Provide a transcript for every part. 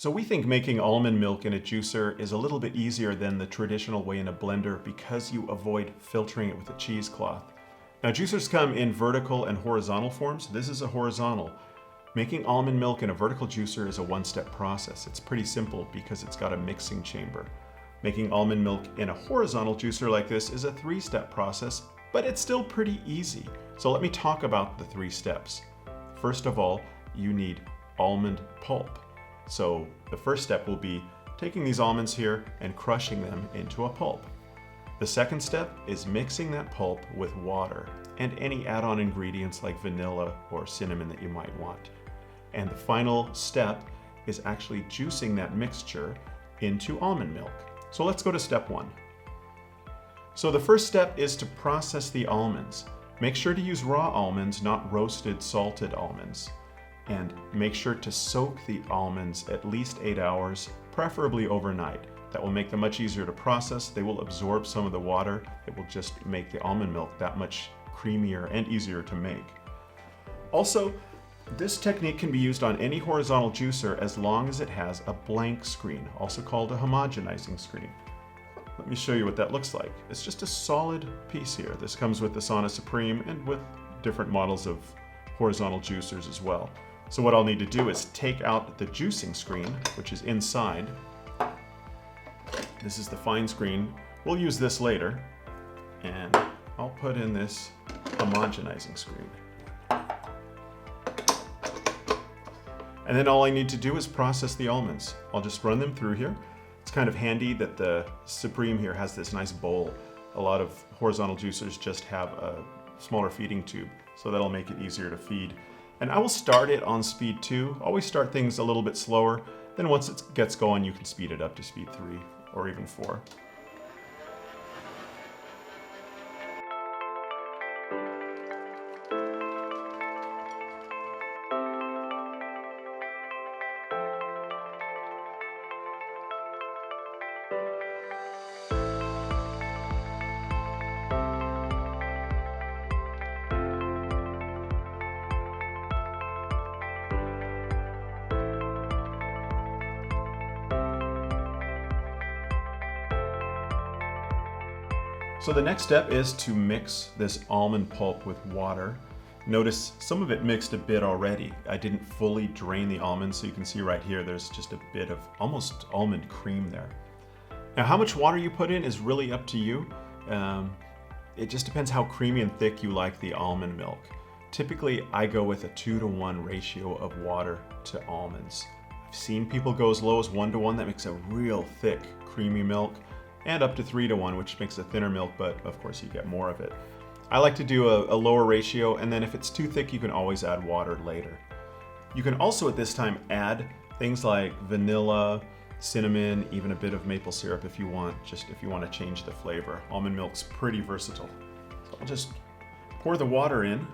So we think making almond milk in a juicer is a little bit easier than the traditional way in a blender because you avoid filtering it with a cheesecloth. Now juicers come in vertical and horizontal forms. This is a horizontal. Making almond milk in a vertical juicer is a one-step process. It's pretty simple because it's got a mixing chamber. Making almond milk in a horizontal juicer like this is a three-step process, but it's still pretty easy. So let me talk about the 3 steps. First of all, you need almond pulp. So the first step will be taking these almonds here and crushing them into a pulp. The second step is mixing that pulp with water and any add-on ingredients like vanilla or cinnamon that you might want. And the final step is actually juicing that mixture into almond milk. So let's go to step 1. So the first step is to process the almonds. Make sure to use raw almonds, not roasted, salted almonds. And make sure to soak the almonds at least 8 hours, preferably overnight. That will make them much easier to process. They will absorb some of the water. It will just make the almond milk that much creamier and easier to make. Also, this technique can be used on any horizontal juicer as long as it has a blank screen, also called a homogenizing screen. Let me show you what that looks like. It's just a solid piece here. This comes with the Sauna Supreme and with different models of horizontal juicers as well. So what I'll need to do is take out the juicing screen, which is inside. This is the fine screen. We'll use this later. And I'll put in this homogenizing screen. And then all I need to do is process the almonds. I'll just run them through here. It's kind of handy that the Supreme here has this nice bowl. A lot of horizontal juicers just have a smaller feeding tube, so that'll make it easier to feed. And I will start it on speed 2. Always start things a little bit slower. Then once it gets going, you can speed it up to speed 3 or even 4. So the next step is to mix this almond pulp with water. Notice some of it mixed a bit already. I didn't fully drain the almonds, so you can see right here there's just a bit of almost almond cream there. Now how much water you put in is really up to you. It just depends how creamy and thick you like the almond milk. Typically I go with a 2-to-1 ratio of water to almonds. I've seen people go as low as 1-to-1. That makes a real thick creamy milk, and up to 3-to-1, which makes a thinner milk, but of course you get more of it. I like to do a lower ratio, and then if it's too thick, you can always add water later. You can also at this time add things like vanilla, cinnamon, even a bit of maple syrup if you want, just if you want to change the flavor. Almond milk's pretty versatile. So I'll just pour the water in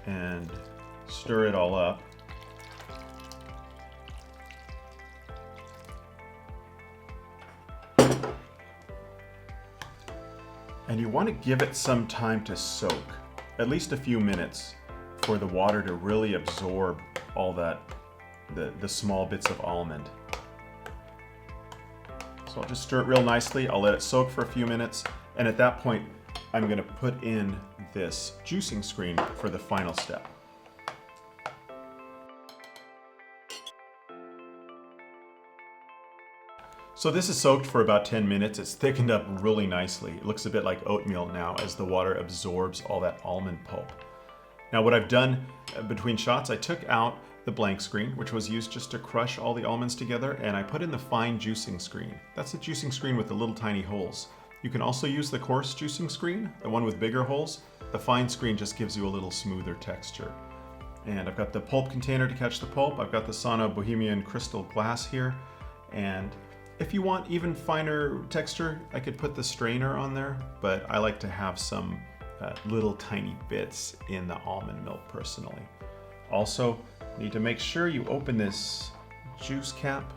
and stir it all up. And you want to give it some time to soak, at least a few minutes, for the water to really absorb all that, the small bits of almond. So I'll just stir it real nicely. I'll let it soak for a few minutes. And at that point, I'm going to put in this juicing screen for the final step. So this is soaked for about 10 minutes. It's thickened up really nicely. It looks a bit like oatmeal now as the water absorbs all that almond pulp. Now what I've done between shots, I took out the blank screen, which was used just to crush all the almonds together, and I put in the fine juicing screen. That's the juicing screen with the little tiny holes. You can also use the coarse juicing screen, the one with bigger holes. The fine screen just gives you a little smoother texture. And I've got the pulp container to catch the pulp. I've got the Sauna Bohemian crystal glass here. And if you want even finer texture, I could put the strainer on there, but I like to have some little tiny bits in the almond milk personally. Also, need to make sure you open this juice cap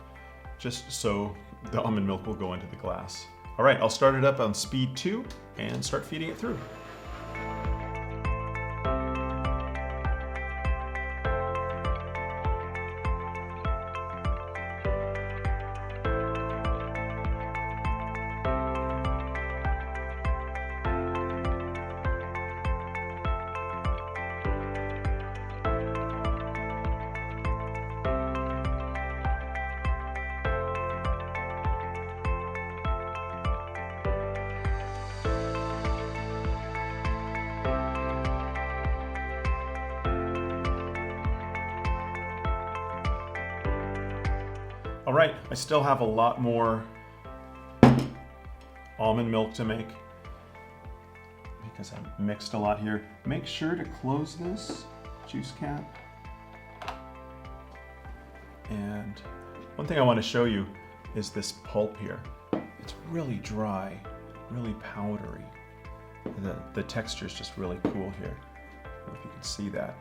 just so the almond milk will go into the glass. All right, I'll start it up on speed 2 and start feeding it through. All right, I still have a lot more almond milk to make because I mixed a lot here. Make sure to close this juice cap. And one thing I want to show you is this pulp here. It's really dry, really powdery. The texture is just really cool here. I don't know if you can see that.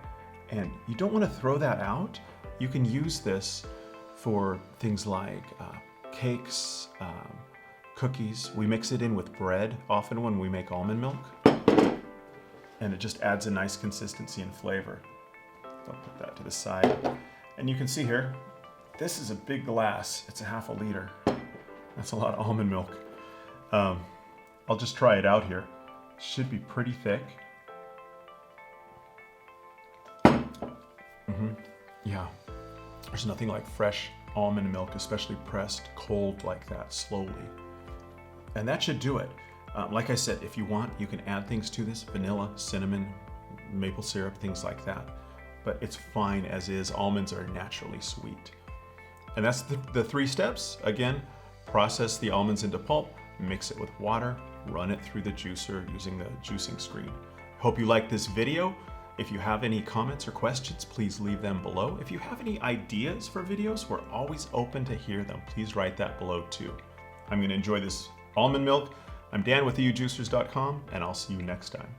And you don't want to throw that out. You can use this for things like cakes, cookies. We mix it in with bread often when we make almond milk. And it just adds a nice consistency and flavor. I'll put that to the side. And you can see here, this is a big glass. It's a ½ liter. That's a lot of almond milk. I'll just try it out here. Should be pretty thick. Yeah, there's nothing like fresh almond milk, especially pressed cold like that, slowly. And that should do it. Like I said, if you want, you can add things to this, vanilla, cinnamon, maple syrup, things like that. But it's fine as is. Almonds are naturally sweet. And that's the 3 steps. Again, process the almonds into pulp, mix it with water, run it through the juicer using the juicing screen. Hope you liked this video. If you have any comments or questions, please leave them below. If you have any ideas for videos, we're always open to hear them. Please write that below too. I'm going to enjoy this almond milk. I'm Dan with eujuicers.com, and I'll see you next time.